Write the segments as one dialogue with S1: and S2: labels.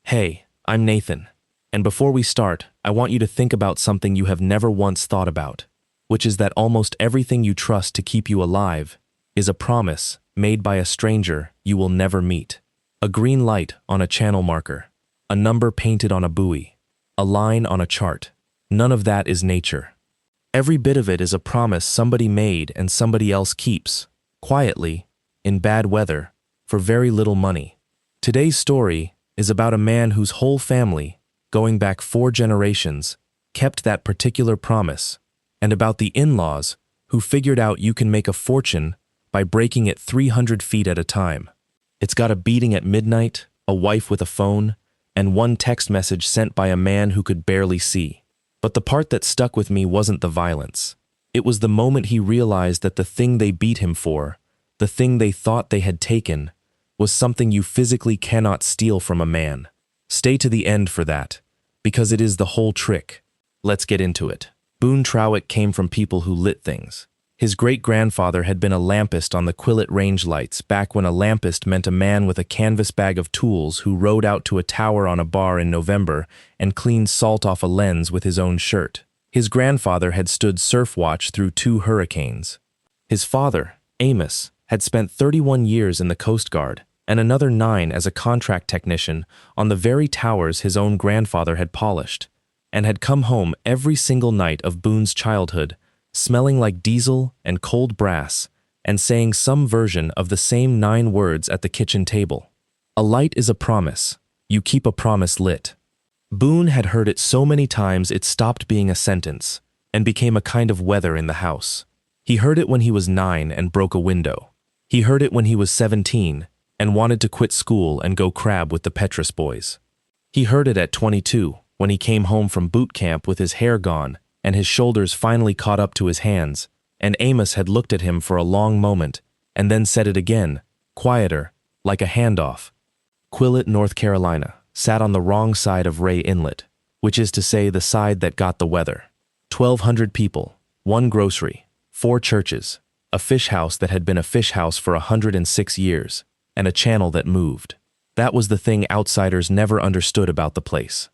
S1: Hey, I'm Nathan. And before we start, I want you to think about something you have never once thought about, which is that almost everything you trust to keep you alive is a promise made by a stranger you will never meet. A green light on a channel marker, a number painted on a buoy, a line on a chart. None of that is nature. Every bit of it is a promise somebody made and somebody else keeps, quietly, in bad weather, for very little money. Today's story is about a man whose whole family, going back 4 generations, kept that particular promise, and about the in-laws who figured out you can make a fortune by breaking it 300 feet at a time. It's got a beating at midnight, a wife with a phone, and one text message sent by a man who could barely see. But the part that stuck with me wasn't the violence. It was the moment he realized that the thing they beat him for, the thing they thought they had taken, was something you physically cannot steal from a man. Stay to the end for that, because it is the whole trick. Let's get into it. Boone Trawick came from people who lit things. His great-grandfather had been a lampist on the Quillet range lights back when a lampist meant a man with a canvas bag of tools who rode out to a tower on a bar in November and cleaned salt off a lens with his own shirt. His grandfather had stood surf watch through 2 hurricanes. His father, Amos, had spent 31 years in the Coast Guard and another 9 as a contract technician on the very towers his own grandfather had polished, and had come home every single night of Boone's childhood, smelling like diesel and cold brass, and saying some version of the same 9 words at the kitchen table. A light is a promise. You keep a promise lit. Boone had heard it so many times it stopped being a sentence and became a kind of weather in the house. He heard it when he was 9 and broke a window. He heard it when he was 17 and wanted to quit school and go crab with the Petrus boys. He heard it at 22 when he came home from boot camp with his hair gone and his shoulders finally caught up to his hands, and Amos had looked at him for a long moment and then said it again, quieter, like a handoff. Quillet, North Carolina, sat on the wrong side of Ray Inlet, which is to say the side that got the weather. 1,200 people, 1 grocery, 4 churches, a fish house that had been a fish house for 106 years, and a channel that moved. That was the thing outsiders never understood about the place.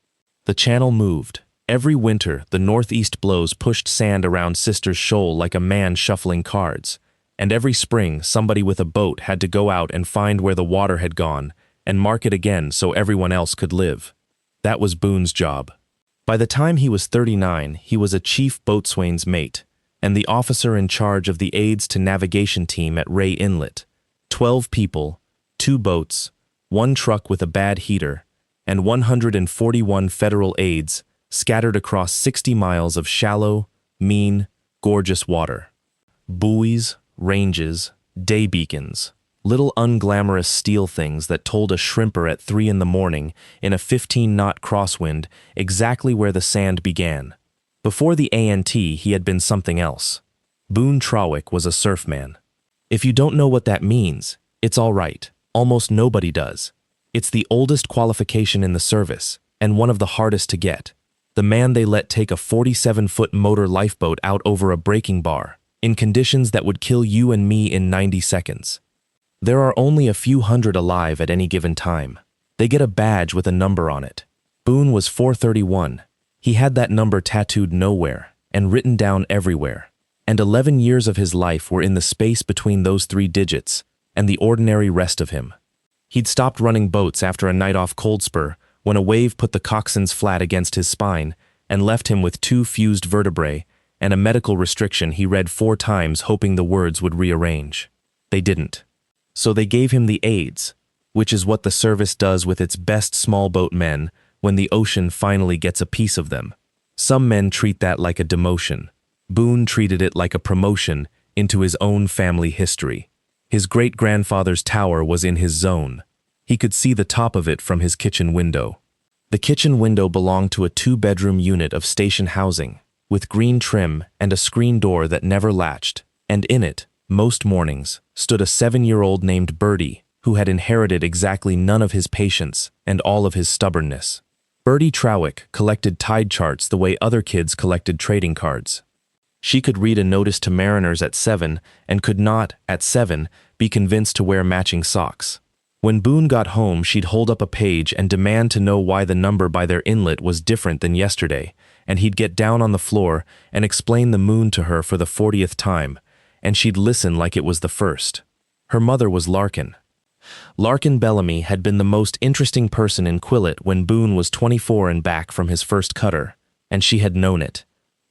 S1: The channel moved. Every winter, the northeast blows pushed sand around Sister's Shoal like a man shuffling cards, and every spring somebody with a boat had to go out and find where the water had gone and mark it again so everyone else could live. That was Boone's job. By the time he was 39, he was a chief boatswain's mate and the officer in charge of the aids to navigation team at Ray Inlet. 12 people, 2 boats, 1 truck with a bad heater, and 141 federal aids scattered across 60 miles of shallow, mean, gorgeous water. Buoys, ranges, day beacons, little unglamorous steel things that told a shrimper at 3 in the morning in a 15-knot crosswind exactly where the sand began. Before the A&T, he had been something else. Boone Trawick was a surfman. If you don't know what that means, it's all right. Almost nobody does. It's the oldest qualification in the service, and one of the hardest to get. The man they let take a 47-foot motor lifeboat out over a breaking bar, in conditions that would kill you and me in 90 seconds. There are only a few hundred alive at any given time. They get a badge with a number on it. Boone was 431. He had that number tattooed nowhere and written down everywhere. And 11 years of his life were in the space between those 3 digits and the ordinary rest of him. He'd stopped running boats after a night off Coldspur when a wave put the coxswain's flat against his spine and left him with 2 fused vertebrae and a medical restriction he read 4 times hoping the words would rearrange. They didn't. So they gave him the aids, which is what the service does with its best small boat men when the ocean finally gets a piece of them. Some men treat that like a demotion. Boone treated it like a promotion into his own family history. His great-grandfather's tower was in his zone. He could see the top of it from his kitchen window. The kitchen window belonged to a 2-bedroom unit of station housing, with green trim and a screen door that never latched, and in it, most mornings, stood a 7-year-old named Birdie, who had inherited exactly none of his patience and all of his stubbornness. Birdie Trawick collected tide charts the way other kids collected trading cards. She could read a notice to mariners at 7 and could not, at 7, be convinced to wear matching socks. When Boone got home, she'd hold up a page and demand to know why the number by their inlet was different than yesterday, and he'd get down on the floor and explain the moon to her for the 40th time, and she'd listen like it was the first. Her mother was Larkin. Larkin Bellamy had been the most interesting person in Quillet when Boone was 24 and back from his first cutter, and she had known it.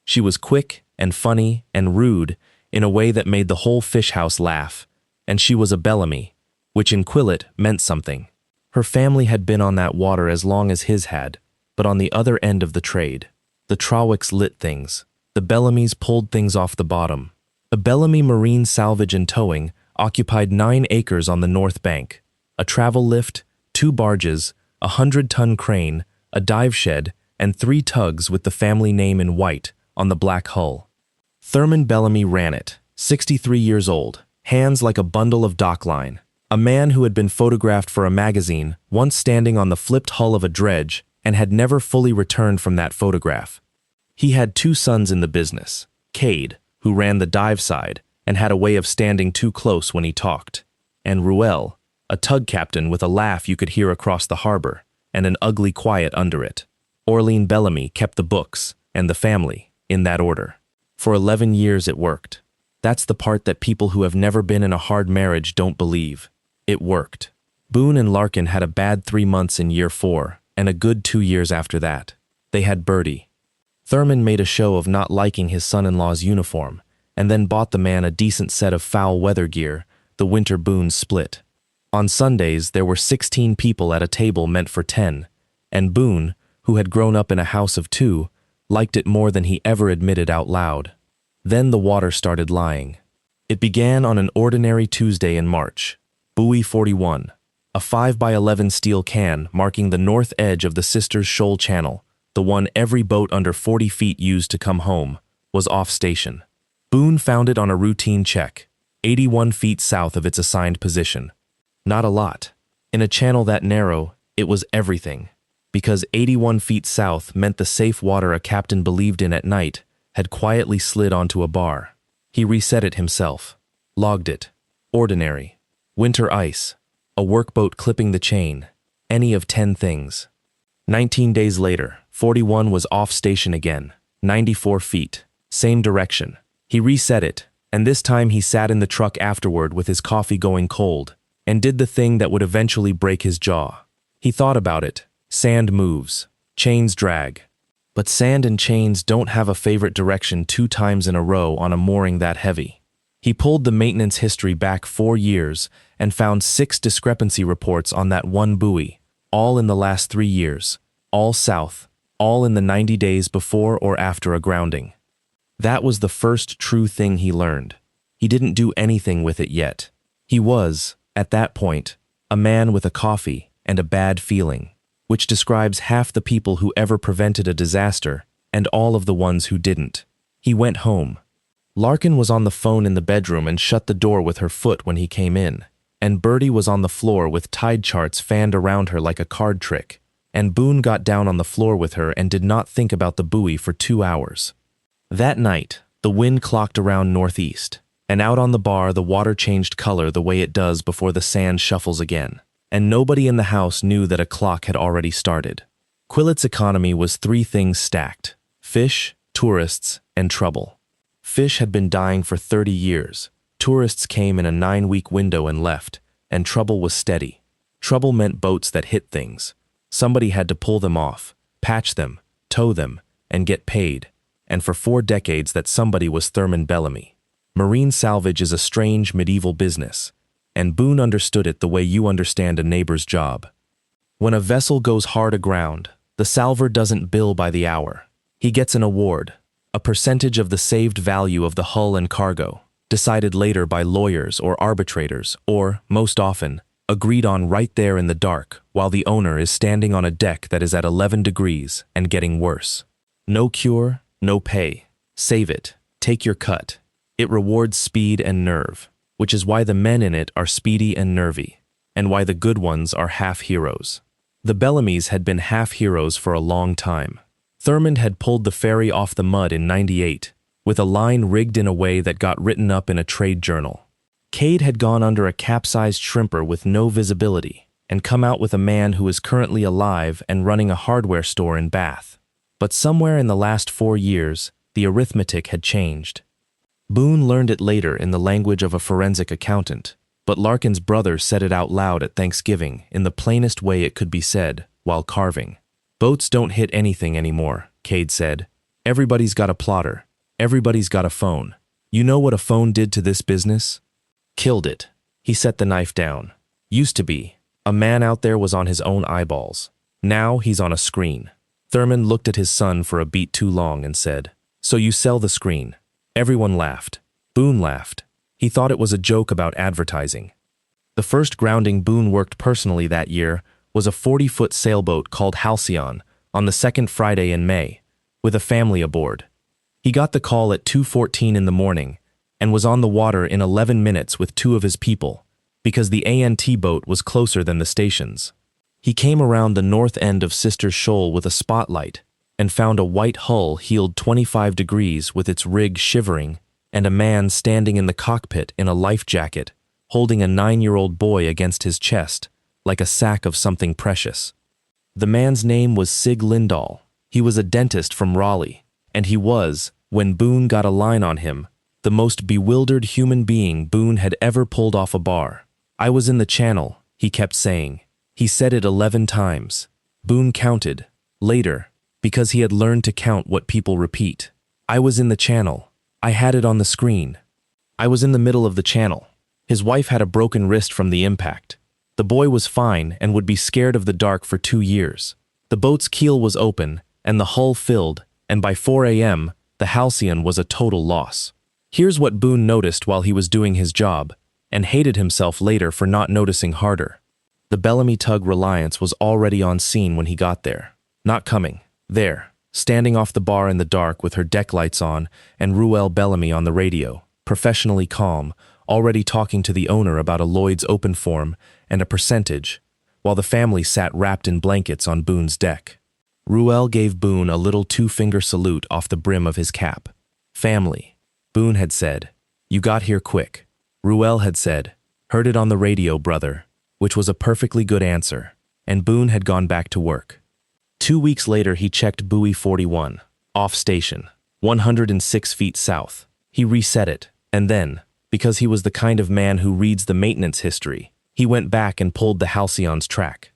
S1: She was quick and funny and rude in a way that made the whole fish house laugh, and she was a Bellamy, which in Quillet meant something. Her family had been on that water as long as his had, but on the other end of the trade. The Trawicks lit things. The Bellamys pulled things off the bottom. A Bellamy Marine Salvage and Towing occupied 9 acres on the north bank, a travel lift, 2 barges, a 100-ton crane, a dive shed, and 3 tugs with the family name in white on the black hull. Thurman Bellamy ran it, 63 years old, hands like a bundle of dockline, a man who had been photographed for a magazine, once standing on the flipped hull of a dredge, and had never fully returned from that photograph. He had 2 sons in the business, Cade, who ran the dive side and had a way of standing too close when he talked, and Ruel, a tug captain with a laugh you could hear across the harbor, and an ugly quiet under it. Orlean Bellamy kept the books, and the family, in that order. For 11 years it worked. That's the part that people who have never been in a hard marriage don't believe. It worked. Boone and Larkin had a bad 3 months in year 4, and a good 2 years after that. They had Bertie. Thurman made a show of not liking his son-in-law's uniform, and then bought the man a decent set of foul weather gear, the winter Boone split. On Sundays, there were 16 people at a table meant for 10, and Boone, who had grown up in a house of 2, liked it more than he ever admitted out loud. Then the water started lying. It began on an ordinary Tuesday in March. Buoy 41, a 5x11 steel can marking the north edge of the Sisters Shoal Channel, the one every boat under 40 feet used to come home, was off station. Boone found it on a routine check, 81 feet south of its assigned position. Not a lot. In a channel that narrow, it was everything, because 81 feet south meant the safe water a captain believed in at night had quietly slid onto a bar. He reset it himself, logged it. Ordinary. Winter ice. A workboat clipping the chain. Any of 10 things. 19 days later, 41 was off station again, 94 feet, same direction. He reset it, and this time he sat in the truck afterward with his coffee going cold, and did the thing that would eventually break his jaw. He thought about it. Sand moves. Chains drag. But sand and chains don't have a favorite direction 2 times in a row on a mooring that heavy. He pulled the maintenance history back 4 years and found 6 discrepancy reports on that one buoy, all in the last 3 years, all south, all in the 90 days before or after a grounding. That was the first true thing he learned. He didn't do anything with it yet. He was, at that point, a man with a coffee and a bad feeling, which describes half the people who ever prevented a disaster and all of the ones who didn't. He went home. Larkin was on the phone in the bedroom and shut the door with her foot when he came in, and Bertie was on the floor with tide charts fanned around her like a card trick, and Boone got down on the floor with her and did not think about the buoy for 2 hours. That night, the wind clocked around northeast, and out on the bar the water changed color the way it does before the sand shuffles again, and nobody in the house knew that a clock had already started. Quillet's economy was 3 things stacked: fish, tourists, and trouble. Fish had been dying for 30 years. Tourists came in a 9-week window and left, and trouble was steady. Trouble meant boats that hit things. Somebody had to pull them off, patch them, tow them, and get paid, and for 4 decades that somebody was Thurman Bellamy. Marine salvage is a strange medieval business, and Boone understood it the way you understand a neighbor's job. When a vessel goes hard aground, the salver doesn't bill by the hour. He gets an award, a percentage of the saved value of the hull and cargo, decided later by lawyers or arbitrators, or, most often, agreed on right there in the dark while the owner is standing on a deck that is at 11 degrees and getting worse. No cure, no pay. Save it. Take your cut. It rewards speed and nerve, which is why the men in it are speedy and nervy, and why the good ones are half heroes. The Bellamys had been half heroes for a long time. Thurmond had pulled the ferry off the mud in '98, with a line rigged in a way that got written up in a trade journal. Cade had gone under a capsized shrimper with no visibility and come out with a man who is currently alive and running a hardware store in Bath. But somewhere in the last 4 years, the arithmetic had changed. Boone learned it later in the language of a forensic accountant, but Larkin's brother said it out loud at Thanksgiving in the plainest way it could be said while carving. Boats don't hit anything anymore, Cade said. Everybody's got a plotter. Everybody's got a phone. You know what a phone did to this business? Killed it. He set the knife down. Used to be. A man out there was on his own eyeballs. Now he's on a screen. Thurman looked at his son for a beat too long and said, "So you sell the screen." Everyone laughed. Boone laughed. He thought it was a joke about advertising. The first grounding Boone worked personally that year was a 40-foot sailboat called Halcyon on the second Friday in May, with a family aboard. He got the call at 2:14 in the morning and was on the water in 11 minutes with 2 of his people, because the ANT boat was closer than the stations. He came around the north end of Sister Shoal with a spotlight and found a white hull heeled 25 degrees with its rig shivering and a man standing in the cockpit in a life jacket, holding a 9-year-old boy against his chest, like a sack of something precious. The man's name was Sig Lindahl. He was a dentist from Raleigh, and he was, when Boone got a line on him, the most bewildered human being Boone had ever pulled off a bar. "I was in the channel," he kept saying. He said it 11 times. Boone counted, later, because he had learned to count what people repeat. "I was in the channel. I had it on the screen. I was in the middle of the channel." His wife had a broken wrist from the impact. The boy was fine and would be scared of the dark for 2 years. The boat's keel was open, and the hull filled, and by 4 a.m., the Halcyon was a total loss. Here's what Boone noticed while he was doing his job, and hated himself later for not noticing harder. The Bellamy tug Reliance was already on scene when he got there. Not coming. There, standing off the bar in the dark with her deck lights on and Ruel Bellamy on the radio, professionally calm, already talking to the owner about a Lloyd's open form and a percentage, while the family sat wrapped in blankets on Boone's deck. Ruel gave Boone a little 2-finger salute off the brim of his cap. "Family," Boone had said. "You got here quick." Ruel had said, "Heard it on the radio, brother," which was a perfectly good answer, and Boone had gone back to work. 2 weeks later, he checked buoy 41, off station, 106 feet south. He reset it, and then, because he was the kind of man who reads the maintenance history, he went back and pulled the Halcyon's track.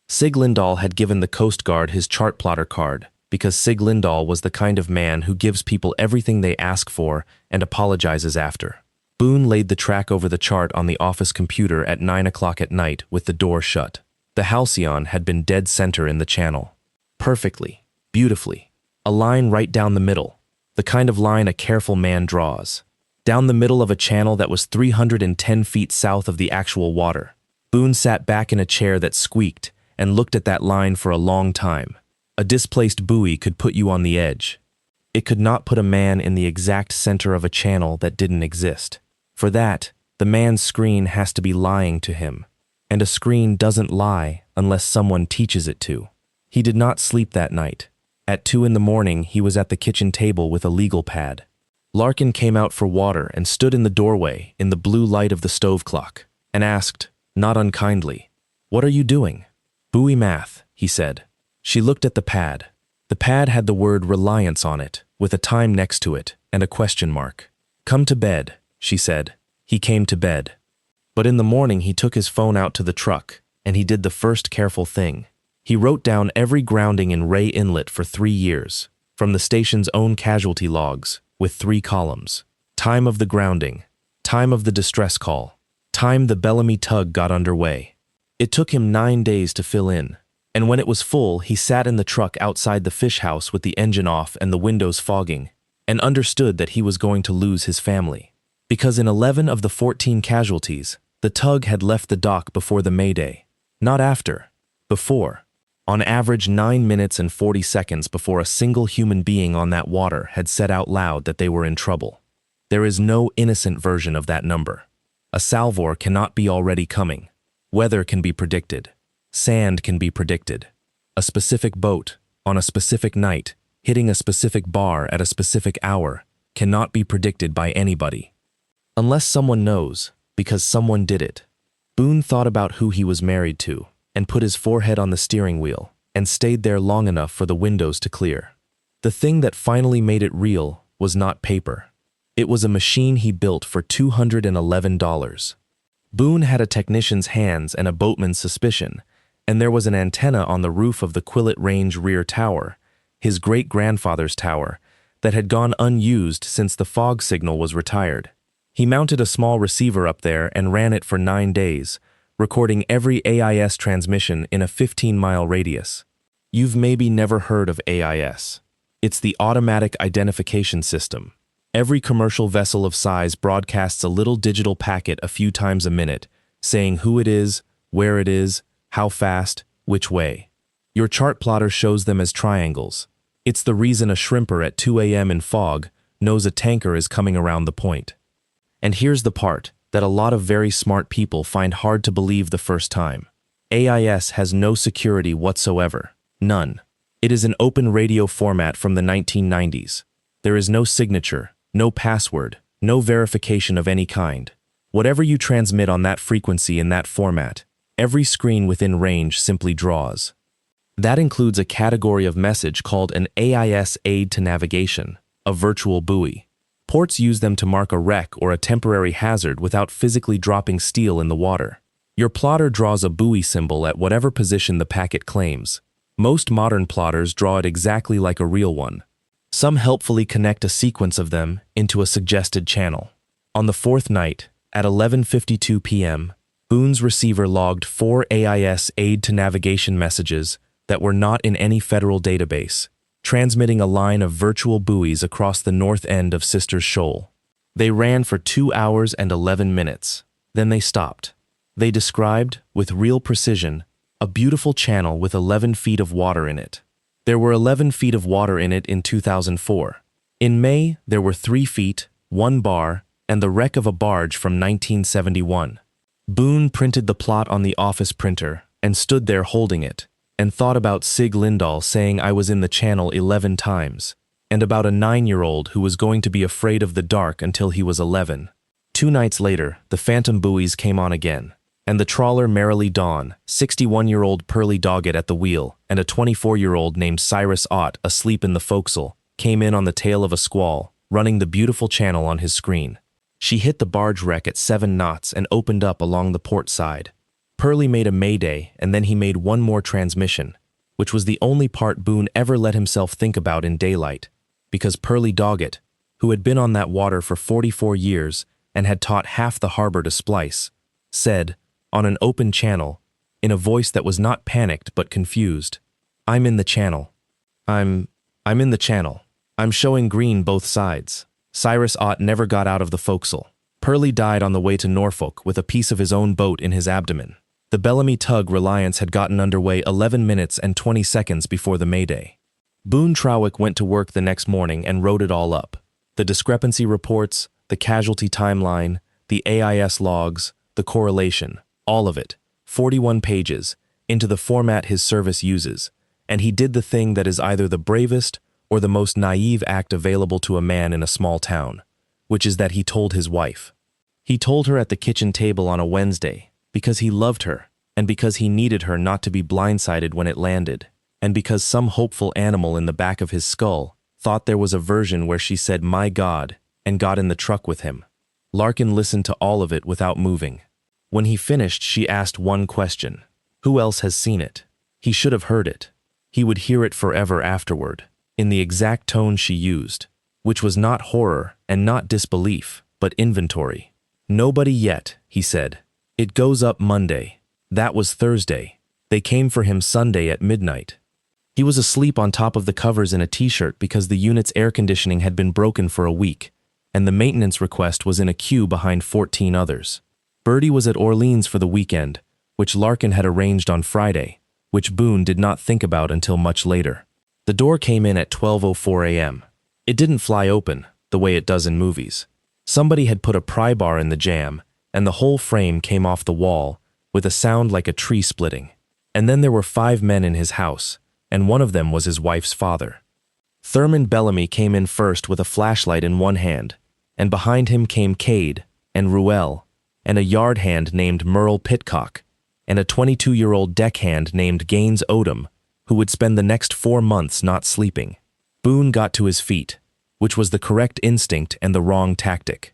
S1: Sig Lindahl had given the Coast Guard his chart plotter card, because Sig Lindahl was the kind of man who gives people everything they ask for and apologizes after. Boone laid the track over the chart on the office computer at 9 o'clock at night with the door shut. The Halcyon had been dead center in the channel. Perfectly, beautifully. A line right down the middle, the kind of line a careful man draws. Down the middle of a channel that was 310 feet south of the actual water. Boone sat back in a chair that squeaked and looked at that line for a long time. A displaced buoy could put you on the edge. It could not put a man in the exact center of a channel that didn't exist. For that, the man's screen has to be lying to him, and a screen doesn't lie unless someone teaches it to. He did not sleep that night. At 2 in the morning, he was at the kitchen table with a legal pad. Larkin came out for water and stood in the doorway in the blue light of the stove clock, and asked, not unkindly, "What are you doing?" "Buoy math," he said. She looked at the pad. The pad had the word Reliance on it, with a time next to it and a question mark. "Come to bed," she said. He came to bed. But in the morning he took his phone out to the truck, and he did the first careful thing. He wrote down every grounding in Ray Inlet for 3 years, from the station's own casualty logs, with 3 columns. Time of the grounding, time of the distress call, time the Bellamy tug got underway. It took him 9 days to fill in, and when it was full, he sat in the truck outside the fish house with the engine off and the windows fogging, and understood that he was going to lose his family. Because in 11 of the 14 casualties, the tug had left the dock before the Mayday. Not after, before. On average 9 minutes and 40 seconds before a single human being on that water had said out loud that they were in trouble. There is no innocent version of that number. A salvor cannot be already coming. Weather can be predicted. Sand can be predicted. A specific boat, on a specific night, hitting a specific bar at a specific hour, cannot be predicted by anybody. Unless someone knows, because someone did it. Boone thought about who he was married to, and put his forehead on the steering wheel, and stayed there long enough for the windows to clear. The thing that finally made it real was not paper. It was a machine he built for $211. Boone had a technician's hands and a boatman's suspicion, and there was an antenna on the roof of the Quillette Range rear tower, his great-grandfather's tower, that had gone unused since the fog signal was retired. He mounted a small receiver up there and ran it for 9 days, recording every AIS transmission in a 15-mile radius. You've maybe never heard of AIS. It's the Automatic Identification System. Every commercial vessel of size broadcasts a little digital packet a few times a minute, saying who it is, where it is, how fast, which way. Your chart plotter shows them as triangles. It's the reason a shrimper at 2 a.m. in fog knows a tanker is coming around the point. And here's the part that a lot of very smart people find hard to believe the first time. AIS has no security whatsoever. None. It is an open radio format from the 1990s. There is no signature, no password, no verification of any kind. Whatever you transmit on that frequency in that format, every screen within range simply draws. That includes a category of message called an AIS aid to navigation, a virtual buoy. Ports use them to mark a wreck or a temporary hazard without physically dropping steel in the water. Your plotter draws a buoy symbol at whatever position the packet claims. Most modern plotters draw it exactly like a real one. Some helpfully connect a sequence of them into a suggested channel. On the fourth night, at 11:52 p.m., Boone's receiver logged 4 AIS aid to navigation messages that were not in any federal database, transmitting a line of virtual buoys across the north end of Sisters Shoal. They ran for 2 hours and 11 minutes. Then they stopped. They described, with real precision, a beautiful channel with 11 feet of water in it. There were 11 feet of water in it in 2004. In May, there were 3 feet, 1 bar, and the wreck of a barge from 1971. Boone printed the plot on the office printer and stood there holding it, and thought about Sig Lindahl saying I was in the channel 11 times, and about a 9-year-old who was going to be afraid of the dark until he was 11. 2 nights later, the phantom buoys came on again, and the trawler Merrily Dawn, 61-year-old Pearly Doggett at the wheel, and a 24-year-old named Cyrus Ott asleep in the forecastle, came in on the tail of a squall, running the beautiful channel on his screen. She hit the barge wreck at 7 knots and opened up along the port side. Pearly made a mayday, and then he made one more transmission, which was the only part Boone ever let himself think about in daylight, because Pearly Doggett, who had been on that water for 44 years and had taught half the harbor to splice, said, on an open channel, in a voice that was not panicked but confused, "I'm in the channel. I'm in the channel. I'm showing green both sides." Cyrus Ott never got out of the forecastle. Pearly died on the way to Norfolk with a piece of his own boat in his abdomen. The Bellamy tug Reliance had gotten underway 11 minutes and 20 seconds before the Mayday. Boone Trawick went to work the next morning and wrote it all up. The discrepancy reports, the casualty timeline, the AIS logs, the correlation, all of it, 41 pages, into the format his service uses, and he did the thing that is either the bravest or the most naive act available to a man in a small town, which is that he told his wife. He told her at the kitchen table on a Wednesday, because he loved her, and because he needed her not to be blindsided when it landed, and because some hopeful animal in the back of his skull thought there was a version where she said, "My God," and got in the truck with him. Larkin listened to all of it without moving. When he finished, she asked one question. Who else has seen it? He should have heard it. He would hear it forever afterward, in the exact tone she used, which was not horror and not disbelief, but inventory. "Nobody yet," he said. "It goes up Monday." That was Thursday. They came for him Sunday at midnight. He was asleep on top of the covers in a t-shirt because the unit's air conditioning had been broken for a week, and the maintenance request was in a queue behind 14 others. Birdie was at Orleans for the weekend, which Larkin had arranged on Friday, which Boone did not think about until much later. The door came in at 12:04 a.m. It didn't fly open, the way it does in movies. Somebody had put a pry bar in the jamb, and the whole frame came off the wall, with a sound like a tree splitting. And then there were 5 men in his house, and one of them was his wife's father. Thurman Bellamy came in first with a flashlight in one hand, and behind him came Cade, and Ruel, and a yard hand named Merle Pitcock, and a 22-year-old deckhand named Gaines Odom, who would spend the next 4 months not sleeping. Boone got to his feet, which was the correct instinct and the wrong tactic.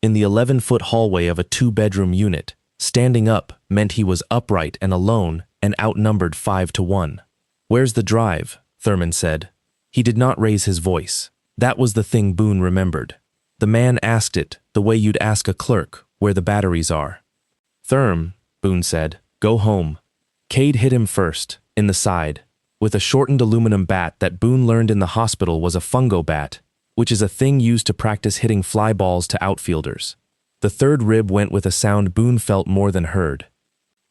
S1: In the 11-foot hallway of a 2-bedroom unit, standing up meant he was upright and alone and outnumbered 5-1. "Where's the drive?" Thurman said. He did not raise his voice. That was the thing Boone remembered. The man asked it the way you'd ask a clerk where the batteries are. "Thurm," Boone said, "go home." Cade hit him first, in the side, with a shortened aluminum bat that Boone learned in the hospital was a fungo bat, which is a thing used to practice hitting fly balls to outfielders. The third rib went with a sound Boone felt more than heard.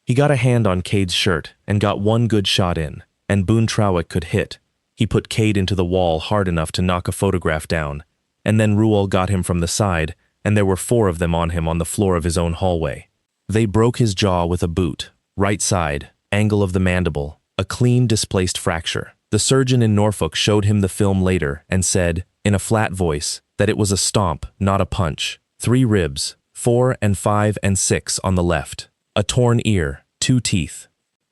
S1: He got a hand on Cade's shirt and got one good shot in, and Boone Trawick could hit. He put Cade into the wall hard enough to knock a photograph down, and then Ruel got him from the side, and there were 4 of them on him on the floor of his own hallway. They broke his jaw with a boot, right side, angle of the mandible, a clean displaced fracture. The surgeon in Norfolk showed him the film later and said, in a flat voice, that it was a stomp, not a punch. 3 ribs, 4 and 5 and 6 on the left. A torn ear, 2 teeth.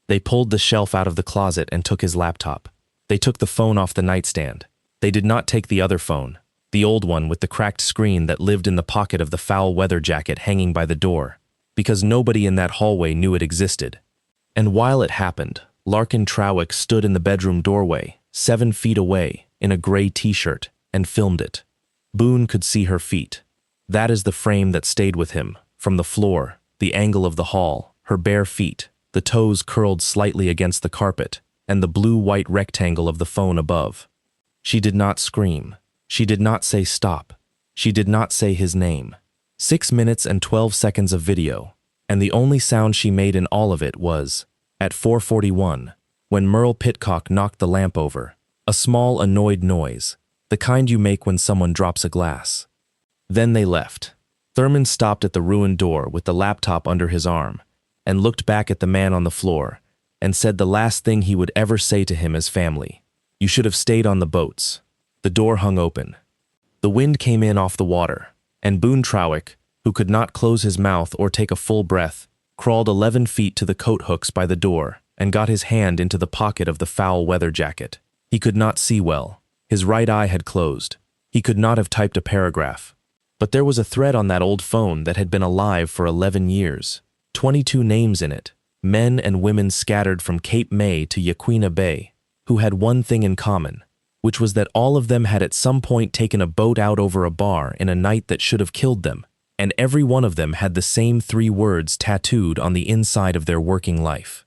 S1: They pulled the shelf out of the closet and took his laptop. They took the phone off the nightstand. They did not take the other phone, the old one with the cracked screen that lived in the pocket of the foul weather jacket hanging by the door, because nobody in that hallway knew it existed. And while it happened, Larkin Trawick stood in the bedroom doorway, 7 feet away, in a gray t-shirt, and filmed it. Boone could see her feet. That is the frame that stayed with him, from the floor, the angle of the hall, her bare feet, the toes curled slightly against the carpet, and the blue-white rectangle of the phone above. She did not scream. She did not say stop. She did not say his name. 6 minutes and 12 seconds of video, and the only sound she made in all of it was, at 4:41, when Merle Pitcock knocked the lamp over, a small annoyed noise, the kind you make when someone drops a glass. Then they left. Thurman stopped at the ruined door with the laptop under his arm, and looked back at the man on the floor, and said the last thing he would ever say to him as family. "You should have stayed on the boats." The door hung open. The wind came in off the water, and Boone Trawick, who could not close his mouth or take a full breath, crawled 11 feet to the coat hooks by the door and got his hand into the pocket of the foul weather jacket. He could not see well. His right eye had closed. He could not have typed a paragraph. But there was a thread on that old phone that had been alive for 11 years. 22 names in it, men and women scattered from Cape May to Yaquina Bay, who had one thing in common, which was that all of them had at some point taken a boat out over a bar in a night that should have killed them, and every one of them had the same 3 words tattooed on the inside of their working life.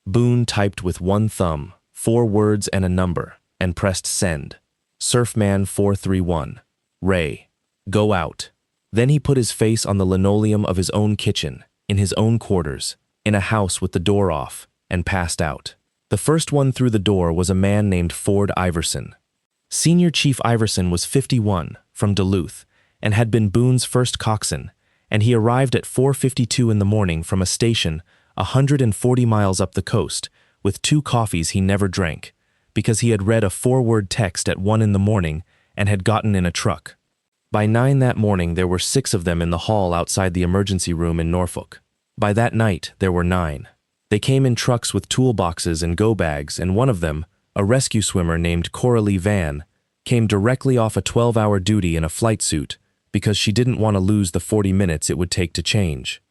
S1: Boone typed with one thumb, 4 words and a number, and pressed send. Surfman 431. Ray. Go out. Then he put his face on the linoleum of his own kitchen, in his own quarters, in a house with the door off, and passed out. The first one through the door was a man named Ford Iverson. Senior Chief Iverson was 51, from Duluth, and had been Boone's first coxswain, and he arrived at 4:52 in the morning from a station 140 miles up the coast, with 2 coffees he never drank, because he had read a 4-word text at 1 in the morning and had gotten in a truck. By 9 that morning there were 6 of them in the hall outside the emergency room in Norfolk. By that night there were 9. They came in trucks with toolboxes and go bags, and one of them, a rescue swimmer named Coralie Van, came directly off a 12-hour duty in a flight suit because she didn't want to lose the 40 minutes it would take to change.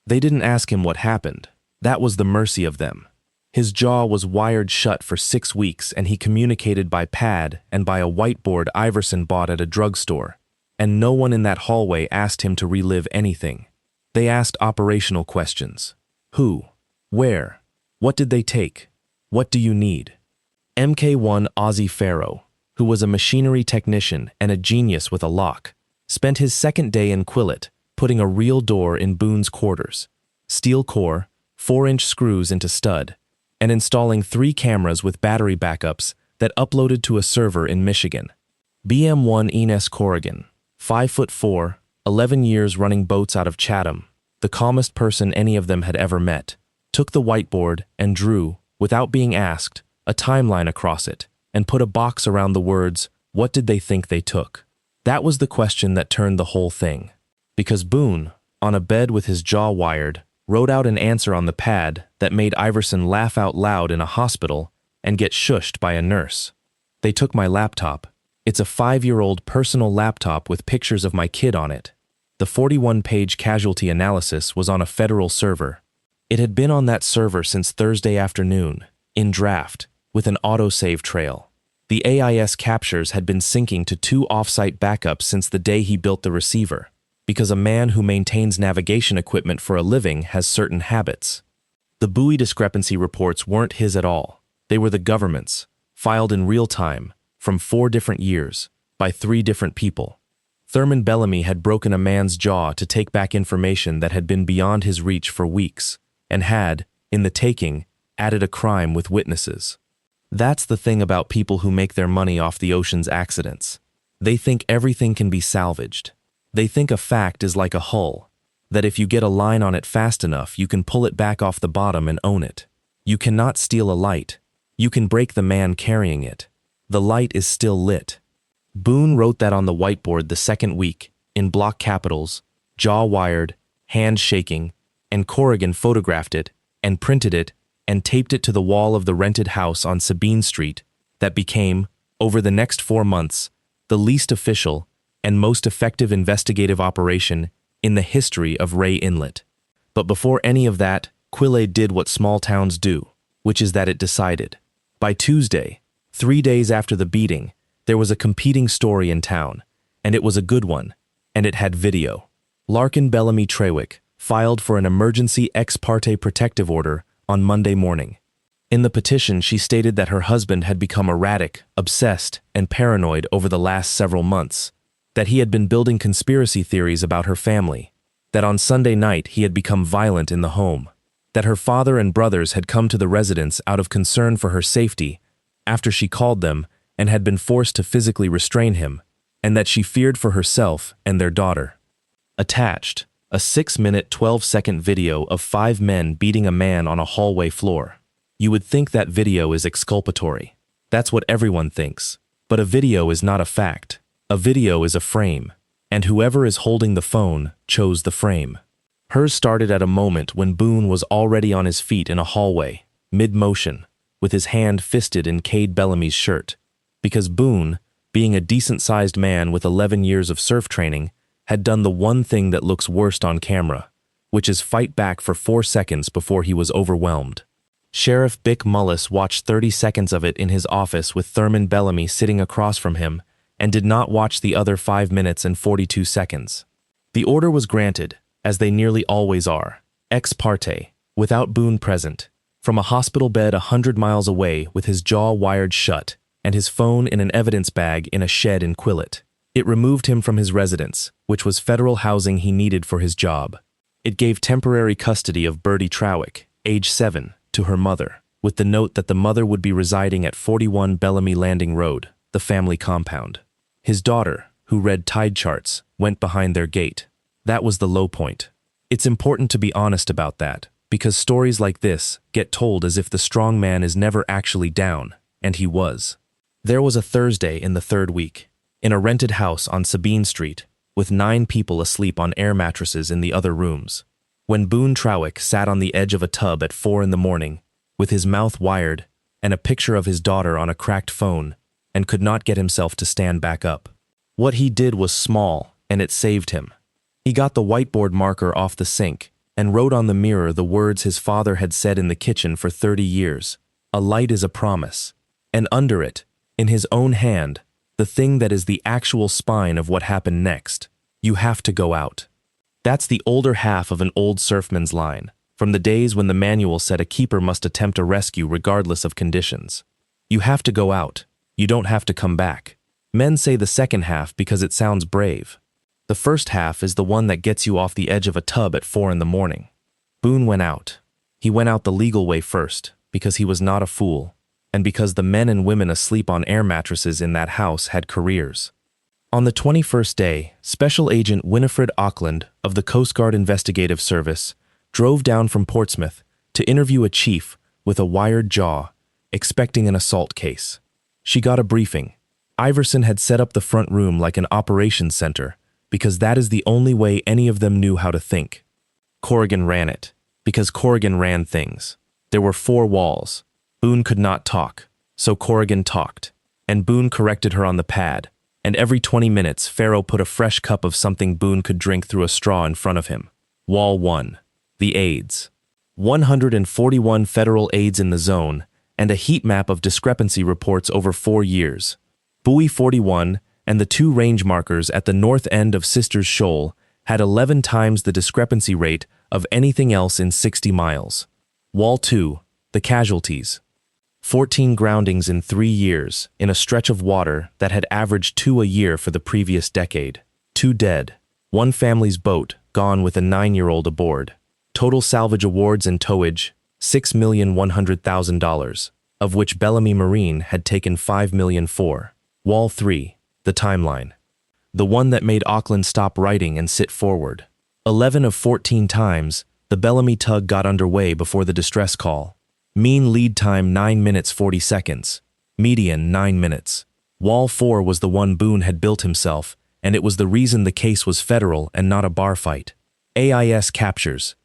S1: They didn't ask him what happened. That was the mercy of them. His jaw was wired shut for 6 weeks, and he communicated by pad and by a whiteboard Iverson bought at a drugstore, and no one in that hallway asked him to relive anything. They asked operational questions. Who? Where? What did they take? What do you need? MK1 Ozzie Farrow, who was a machinery technician and a genius with a lock, spent his second day in Quillette, putting a real door in Boone's quarters, steel core, 4-inch screws into stud, and installing 3 cameras with battery backups that uploaded to a server in Michigan. BM1 Ines Corrigan, 5'4", 11 years running boats out of Chatham, the calmest person any of them had ever met, took the whiteboard and drew, without being asked, a timeline across it, and put a box around the words, "What did they think they took?" That was the question that turned the whole thing. Because Boone, on a bed with his jaw wired, wrote out an answer on the pad that made Iverson laugh out loud in a hospital and get shushed by a nurse. They took my laptop. It's a 5-year-old personal laptop with pictures of my kid on it. The 41-page casualty analysis was on a federal server. It had been on that server since Thursday afternoon, in draft, with an autosave trail. The AIS captures had been syncing to 2 off-site backups since the day he built the receiver, because a man who maintains navigation equipment for a living has certain habits. The buoy discrepancy reports weren't his at all. They were the government's, filed in real time, from 4 different years, by 3 different people. Thurman Bellamy had broken a man's jaw to take back information that had been beyond his reach for weeks, and had, in the taking, added a crime with witnesses. That's the thing about people who make their money off the ocean's accidents. They think everything can be salvaged. They think a fact is like a hull, that if you get a line on it fast enough, you can pull it back off the bottom and own it. You cannot steal a light. You can break the man carrying it. The light is still lit. Boone wrote that on the whiteboard the second week, in block capitals, jaw wired, hand shaking, and Corrigan photographed it, and printed it, and taped it to the wall of the rented house on Sabine Street that became, over the next 4 months, the least official and most effective investigative operation in the history of Ray Inlet. But before any of that, Quille did what small towns do, which is that it decided. By Tuesday, 3 days after the beating, there was a competing story in town, and it was a good one, and it had video. Larkin Bellamy Trawick filed for an emergency ex parte protective order on Monday morning. In the petition, she stated that her husband had become erratic, obsessed, and paranoid over the last several months, that he had been building conspiracy theories about her family, that on Sunday night he had become violent in the home, that her father and brothers had come to the residence out of concern for her safety after she called them and had been forced to physically restrain him, and that she feared for herself and their daughter. Attached, a 6-minute, 12-second video of 5 men beating a man on a hallway floor. You would think that video is exculpatory. That's what everyone thinks. But a video is not a fact. A video is a frame, and whoever is holding the phone chose the frame. Hers started at a moment when Boone was already on his feet in a hallway, mid-motion, with his hand fisted in Cade Bellamy's shirt, because Boone, being a decent-sized man with 11 years of surf training, had done the one thing that looks worst on camera, which is fight back for 4 seconds before he was overwhelmed. Sheriff Bick Mullis watched 30 seconds of it in his office with Thurman Bellamy sitting across from him, and did not watch the other 5 minutes and 42 seconds. The order was granted, as they nearly always are, ex parte, without Boone present, from a hospital bed 100 miles away with his jaw wired shut and his phone in an evidence bag in a shed in Quillet. It removed him from his residence, which was federal housing he needed for his job. It gave temporary custody of Boone Trawick, age 7, to her mother, with the note that the mother would be residing at 41 Bellamy Landing Road, the family compound. His daughter, who read tide charts, went behind their gate. That was the low point. It's important to be honest about that, because stories like this get told as if the strong man is never actually down, and he was. There was a Thursday in the 3rd week, in a rented house on Sabine Street, with 9 people asleep on air mattresses in the other rooms, when Boone Trawick sat on the edge of a tub at 4 in the morning, with his mouth wired and a picture of his daughter on a cracked phone, and could not get himself to stand back up. What he did was small, and it saved him. He got the whiteboard marker off the sink and wrote on the mirror the words his father had said in the kitchen for 30 years, "A light is a promise," and under it, in his own hand, the thing that is the actual spine of what happened next: you have to go out. That's the older half of an old surfman's line, from the days when the manual said a keeper must attempt a rescue regardless of conditions. You have to go out. You don't have to come back. Men say the second half because it sounds brave. The first half is the one that gets you off the edge of a tub at 4 in the morning. Boone went out. He went out the legal way first, because he was not a fool, and because the men and women asleep on air mattresses in that house had careers. On the 21st day, Special Agent Winifred Auckland of the Coast Guard Investigative Service drove down from Portsmouth to interview a chief with a wired jaw, expecting an assault case. She got a briefing. Iverson had set up the front room like an operations center because that is the only way any of them knew how to think. Corrigan ran it, because Corrigan ran things. There were 4 walls. Boone could not talk, so Corrigan talked, and Boone corrected her on the pad, and every 20 minutes Pharaoh put a fresh cup of something Boone could drink through a straw in front of him. Wall 1. The aids. 141 federal aids in the zone, and a heat map of discrepancy reports over 4 years. Buoy 41 and the 2 range markers at the north end of Sisters Shoal had 11 times the discrepancy rate of anything else in 60 miles. Wall 2. The casualties. 14 groundings in 3 years in a stretch of water that had averaged 2 a year for the previous decade. 2 dead. 1 family's boat gone with a 9-year-old aboard. Total salvage awards and towage, $6,100,000, of which Bellamy Marine had taken $5 million for. Wall 3. The timeline. The one that made Auckland stop writing and sit forward. 11 of 14 times, the Bellamy tug got underway before the distress call. Mean lead time 9 minutes 40 seconds. Median 9 minutes. Wall 4 was the one Boone had built himself, and it was the reason the case was federal and not a bar fight. AIS captures.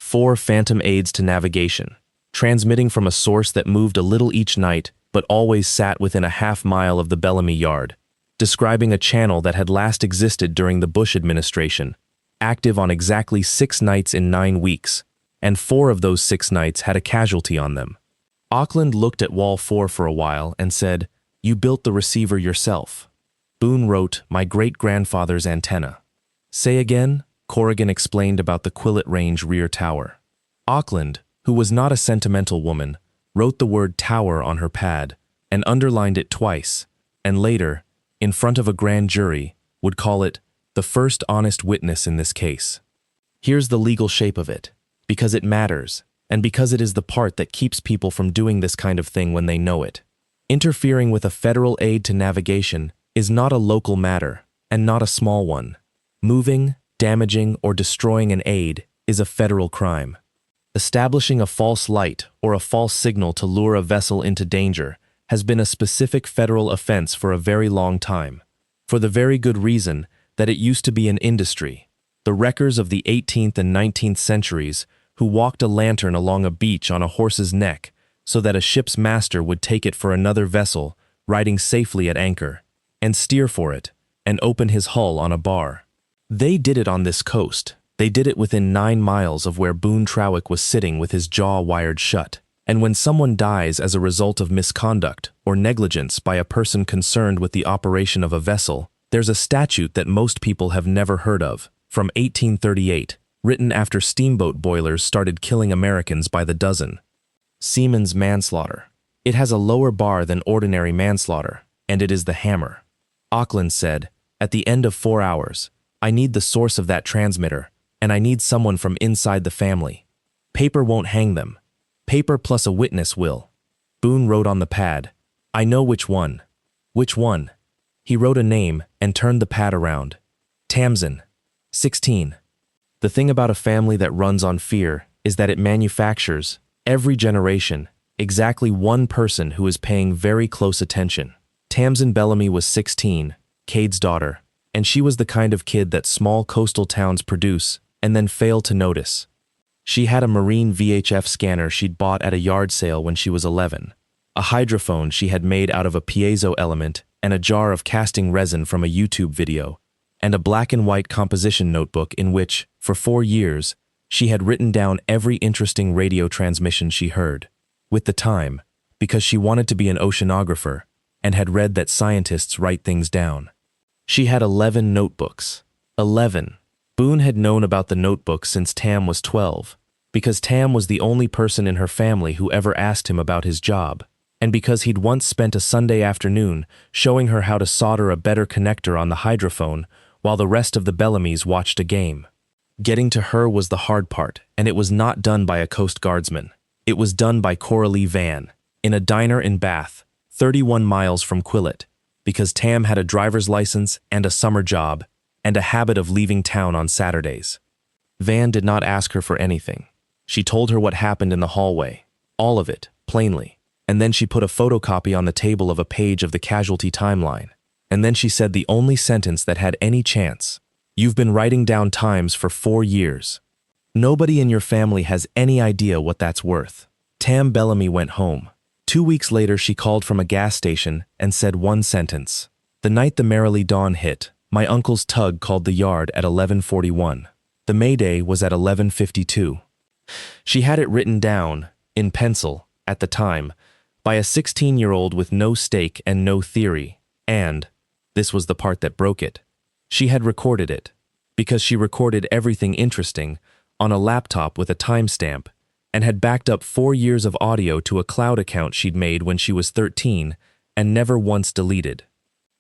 S1: 4 phantom aids to navigation, transmitting from a source that moved a little each night but always sat within a half-mile of the Bellamy Yard, describing a channel that had last existed during the Bush administration, active on exactly 6 nights in 9 weeks, and 4 of those 6 nights had a casualty on them. Auckland looked at Wall 4 for a while and said, "You built the receiver yourself." Boone wrote, "My great-grandfather's antenna." "Say again?" Corrigan explained about the Quillet Range rear tower. Auckland, who was not a sentimental woman, wrote the word tower on her pad and underlined it twice, and later, in front of a grand jury, would call it the first honest witness in this case. Here's the legal shape of it, because it matters, and because it is the part that keeps people from doing this kind of thing when they know it. Interfering with a federal aid to navigation is not a local matter, and not a small one. Moving, damaging, or destroying an aid is a federal crime. Establishing a false light or a false signal to lure a vessel into danger has been a specific federal offense for a very long time, for the very good reason that it used to be an industry. The wreckers of the 18th and 19th centuries who walked a lantern along a beach on a horse's neck so that a ship's master would take it for another vessel riding safely at anchor, and steer for it, and open his hull on a bar. They did it on this coast. They did it within 9 miles of where Boone Trawick was sitting with his jaw wired shut. And when someone dies as a result of misconduct or negligence by a person concerned with the operation of a vessel, there's a statute that most people have never heard of, from 1838, written after steamboat boilers started killing Americans by the dozen. Seaman's manslaughter. It has a lower bar than ordinary manslaughter, and it is the hammer. Auckland said, "At the end of 4 hours, I need the source of that transmitter, and I need someone from inside the family. Paper won't hang them. Paper plus a witness will." Boone wrote on the pad, "I know which one." "Which one?" He wrote a name and turned the pad around. "Tamsin, 16. The thing about a family that runs on fear is that it manufactures, every generation, exactly one person who is paying very close attention. Tamsin Bellamy was 16, Cade's daughter, and she was the kind of kid that small coastal towns produce and then fail to notice. She had a marine VHF scanner she'd bought at a yard sale when she was 11, a hydrophone she had made out of a piezo element and a jar of casting resin from a YouTube video, and a black and white composition notebook in which, for 4 years, she had written down every interesting radio transmission she heard, with the time, because she wanted to be an oceanographer and had read that scientists write things down. She had 11 notebooks. 11. Boone had known about the notebooks since Tam was 12, because Tam was the only person in her family who ever asked him about his job, and because he'd once spent a Sunday afternoon showing her how to solder a better connector on the hydrophone while the rest of the Bellamys watched a game. Getting to her was the hard part, and it was not done by a Coast Guardsman. It was done by Coralie Van, in a diner in Bath, 31 miles from Quillet, because Tam had a driver's license and a summer job and a habit of leaving town on Saturdays. Van did not ask her for anything. She told her what happened in the hallway, all of it, plainly, and then she put a photocopy on the table of a page of the casualty timeline, and then she said the only sentence that had any chance. You've been writing down times for 4 years. Nobody in your family has any idea what that's worth. Tam Bellamy went home. 2 weeks later, she called from a gas station and said one sentence. The night the Merrily Dawn hit, my uncle's tug called the yard at 11:41. The Mayday was at 11:52. She had it written down, in pencil, at the time, by a 16-year-old with no stake and no theory, and, this was the part that broke it, she had recorded it, because she recorded everything interesting, on a laptop with a timestamp, and had backed up 4 years of audio to a cloud account she'd made when she was 13, and never once deleted.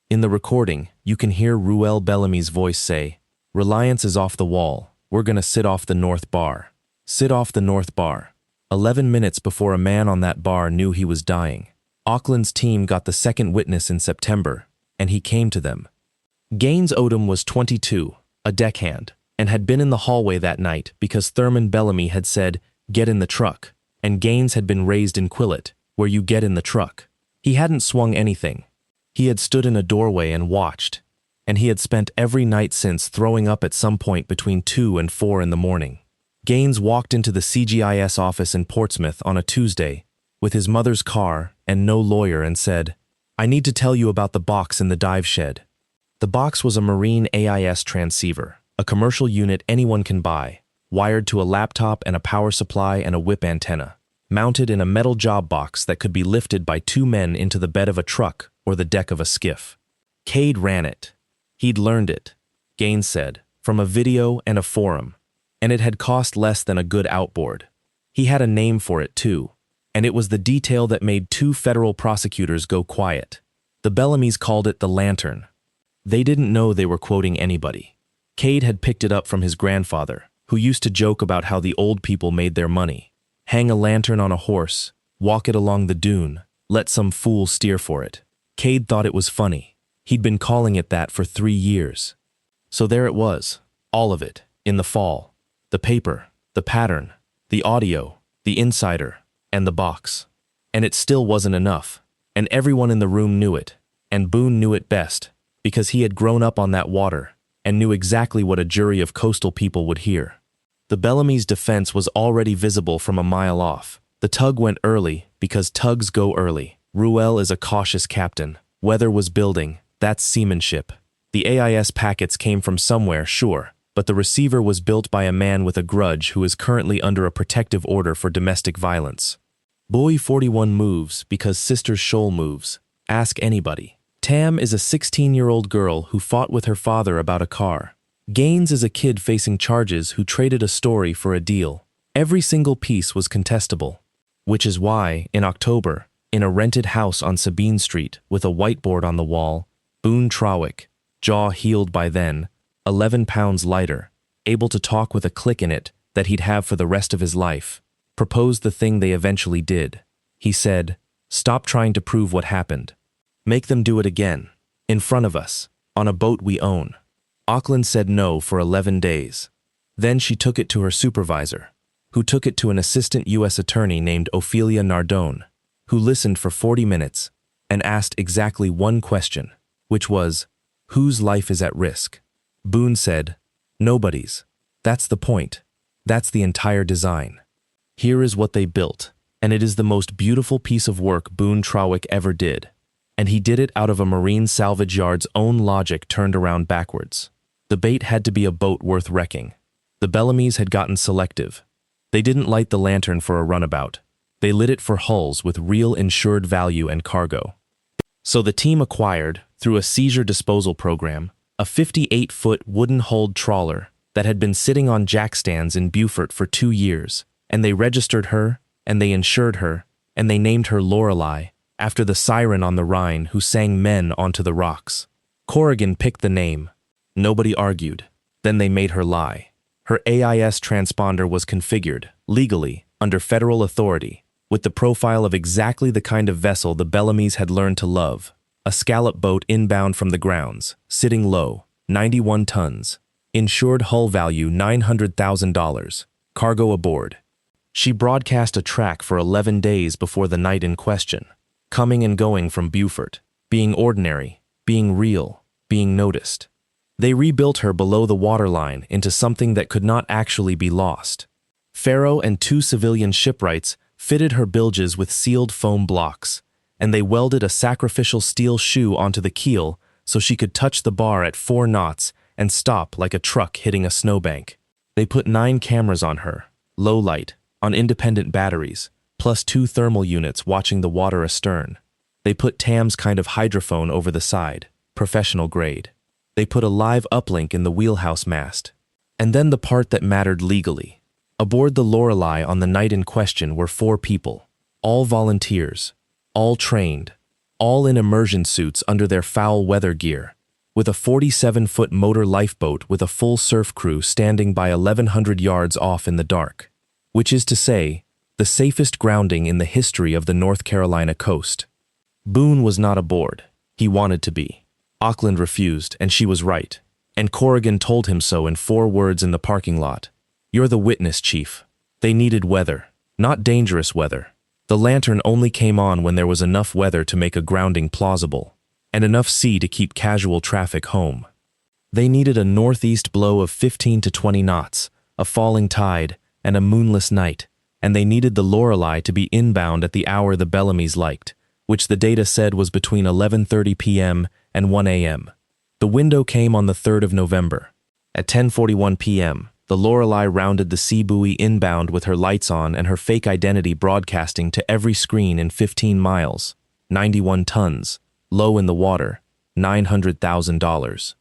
S1: In the recording, you can hear Ruel Bellamy's voice say, "Reliance is off the wall, we're gonna sit off the north bar. Sit off the north bar." 11 minutes before a man on that bar knew he was dying. Auckland's team got the second witness in September, and he came to them. Gaines Odom was 22, a deckhand, and had been in the hallway that night because Thurman Bellamy had said, "Get in the truck," and Gaines had been raised in Quillette, where you get in the truck. He hadn't swung anything. He had stood in a doorway and watched, and he had spent every night since throwing up at some point between 2 and 4 in the morning. Gaines walked into the CGIS office in Portsmouth on a Tuesday with his mother's car and no lawyer and said, "I need to tell you about the box in the dive shed." The box was a marine AIS transceiver, a commercial unit anyone can buy, wired to a laptop and a power supply and a whip antenna, mounted in a metal job box that could be lifted by 2 men into the bed of a truck or the deck of a skiff. Cade ran it. He'd learned it, Gaines said, from a video and a forum, and it had cost less than a good outboard. He had a name for it too, and it was the detail that made 2 federal prosecutors go quiet. The Bellamys called it the lantern. They didn't know they were quoting anybody. Cade had picked it up from his grandfather, who used to joke about how the old people made their money. Hang a lantern on a horse, walk it along the dune, let some fool steer for it. Cade thought it was funny. He'd been calling it that for 3 years. So there it was, all of it, in the fall. The paper, the pattern, the audio, the insider, and the box. And it still wasn't enough, and everyone in the room knew it, and Boone knew it best, because he had grown up on that water, and knew exactly what a jury of coastal people would hear. The Bellamy's defense was already visible from a mile off. The tug went early, because tugs go early. Ruel is a cautious captain. Weather was building, that's seamanship. The AIS packets came from somewhere, sure, but the receiver was built by a man with a grudge who is currently under a protective order for domestic violence. Buoy 41 moves because Sister Shoal moves. Ask anybody. Tam is a 16-year-old girl who fought with her father about a car. Gaines is a kid facing charges who traded a story for a deal. Every single piece was contestable. Which is why, in October, in a rented house on Sabine Street with a whiteboard on the wall, Boone Trawick, jaw healed by then, 11 pounds lighter, able to talk with a click in it that he'd have for the rest of his life, proposed the thing they eventually did. He said, "Stop trying to prove what happened. Make them do it again, in front of us, on a boat we own." Auckland said no for 11 days. Then she took it to her supervisor, who took it to an assistant U.S. attorney named Ophelia Nardone, who listened for 40 minutes and asked exactly one question, which was, whose life is at risk? Boone said, "Nobody's. That's the point. That's the entire design. Here is what they built, and it is the most beautiful piece of work Boone Trawick ever did. And he did it out of a marine salvage yard's own logic turned around backwards. The bait had to be a boat worth wrecking. The Bellamys had gotten selective. They didn't light the lantern for a runabout. They lit it for hulls with real insured value and cargo. So the team acquired, through a seizure disposal program, a 58-foot wooden-hulled trawler that had been sitting on jackstands in Beaufort for 2 years, and they registered her, and they insured her, and they named her Lorelei, after the siren on the Rhine who sang men onto the rocks. Corrigan picked the name. Nobody argued. Then they made her lie. Her AIS transponder was configured, legally, under federal authority, with the profile of exactly the kind of vessel the Bellamys had learned to love. A scallop boat inbound from the grounds, sitting low, 91 tons. Insured hull value $900,000. Cargo aboard. She broadcast a track for 11 days before the night in question, coming and going from Beaufort, being ordinary, being real, being noticed. They rebuilt her below the waterline into something that could not actually be lost. Pharaoh and 2 civilian shipwrights fitted her bilges with sealed foam blocks, and they welded a sacrificial steel shoe onto the keel so she could touch the bar at 4 knots and stop like a truck hitting a snowbank. They put 9 cameras on her, low light, on independent batteries, plus 2 thermal units watching the water astern. They put Tam's kind of hydrophone over the side, professional grade. They put a live uplink in the wheelhouse mast. And then the part that mattered legally. Aboard the Lorelei on the night in question were 4 people, all volunteers, all trained, all in immersion suits under their foul weather gear, with a 47-foot motor lifeboat with a full surf crew standing by 1,100 yards off in the dark, which is to say, the safest grounding in the history of the North Carolina coast. Boone was not aboard. He wanted to be. Auckland refused, and she was right. And Corrigan told him so in 4 words in the parking lot. "You're the witness, Chief." They needed weather, not dangerous weather. The lantern only came on when there was enough weather to make a grounding plausible, and enough sea to keep casual traffic home. They needed a northeast blow of 15 to 20 knots, a falling tide, and a moonless night, and they needed the Lorelei to be inbound at the hour the Bellamys liked, which the data said was between 11:30 p.m. and 1 a.m. The window came on the 3rd of November. At 10:41 p.m., the Lorelei rounded the sea buoy inbound with her lights on and her fake identity broadcasting to every screen in 15 miles, 91 tons, low in the water, $900,000.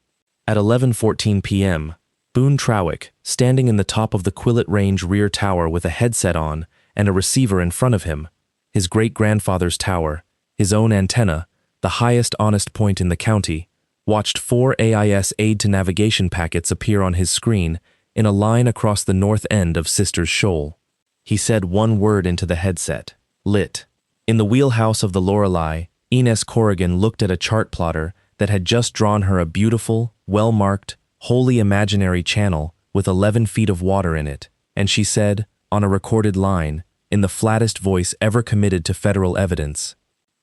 S1: At 11:14 p.m., Boone Trawick, standing in the top of the Quillette Range rear tower with a headset on and a receiver in front of him, his great-grandfather's tower, his own antenna, the highest honest point in the county, watched 4 AIS aid-to-navigation packets appear on his screen in a line across the north end of Sisters Shoal. He said 1 word into the headset, "Lit." In the wheelhouse of the Lorelei, Inez Corrigan looked at a chart plotter that had just drawn her a beautiful, well-marked, wholly imaginary channel with 11 feet of water in it, and she said, on a recorded line, in the flattest voice ever committed to federal evidence,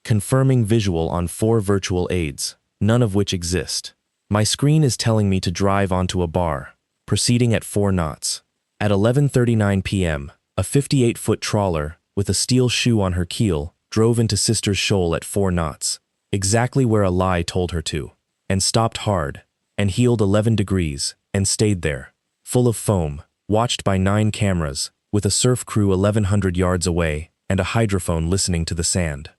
S1: confirming visual on 4 virtual aids, none of which exist. My screen is telling me to drive onto a bar, proceeding at 4 knots. At 11:39 p.m., a 58-foot trawler, with a steel shoe on her keel, drove into Sisters Shoal at 4 knots, exactly where a lie told her to, and stopped hard, and heeled 11 degrees, and stayed there, full of foam, watched by 9 cameras, with a surf crew 1,100 yards away, and a hydrophone listening to the sand.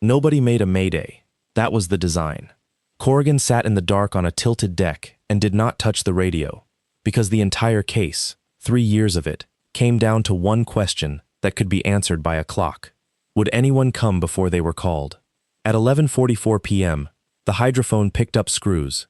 S1: Nobody made a mayday. That was the design. Corrigan sat in the dark on a tilted deck and did not touch the radio, because the entire case, 3 years of it, came down to one question that could be answered by a clock. Would anyone come before they were called? At 11:44 p.m., the hydrophone picked up screws.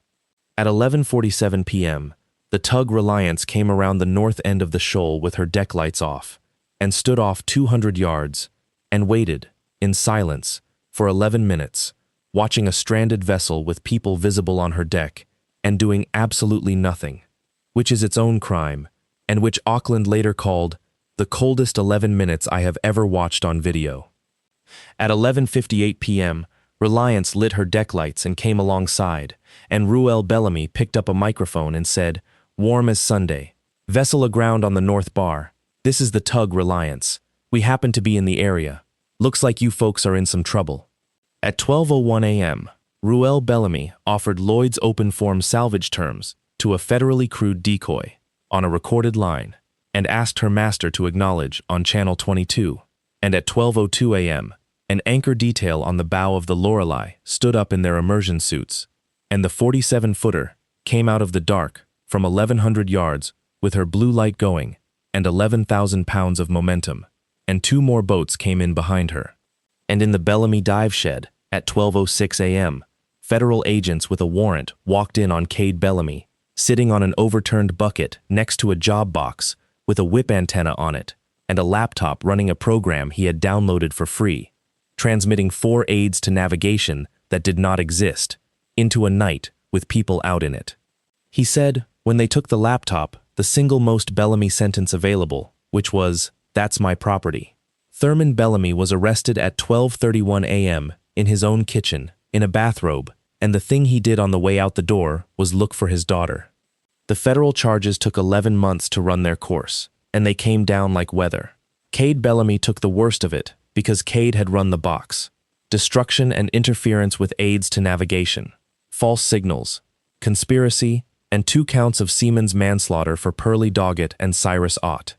S1: At 11:47 p.m., the tug Reliance came around the north end of the shoal with her deck lights off, and stood off 200 yards, and waited, in silence, for 11 minutes, watching a stranded vessel with people visible on her deck, and doing absolutely nothing, which is its own crime, and which Auckland later called the coldest 11 minutes I have ever watched on video. At 11:58 p.m., Reliance lit her deck lights and came alongside, and Ruel Bellamy picked up a microphone and said, "Warm as Sunday. Vessel aground on the North Bar. This is the tug Reliance. We happen to be in the area. Looks like you folks are in some trouble." At 12:01 a.m., Ruel Bellamy offered Lloyd's open form salvage terms to a federally crewed decoy on a recorded line and asked her master to acknowledge on Channel 22. And at 12:02 a.m., an anchor detail on the bow of the Lorelei stood up in their immersion suits, and the 47-footer came out of the dark from 1,100 yards with her blue light going and 11,000 pounds of momentum, and 2 more boats came in behind her. And in the Bellamy dive shed, at 12:06 a.m., federal agents with a warrant walked in on Cade Bellamy, sitting on an overturned bucket next to a job box with a whip antenna on it and a laptop running a program he had downloaded for free, transmitting 4 aids to navigation that did not exist, into a night with people out in it. He said, when they took the laptop, the single most Bellamy sentence available, which was, "That's my property." Thurman Bellamy was arrested at 12:31 a.m. in his own kitchen, in a bathrobe, and the thing he did on the way out the door was look for his daughter. The federal charges took 11 months to run their course, and they came down like weather. Cade Bellamy took the worst of it because Cade had run the box. Destruction and interference with aids to navigation, false signals, conspiracy, and 2 counts of seaman's manslaughter for Pearlie Doggett and Cyrus Ott.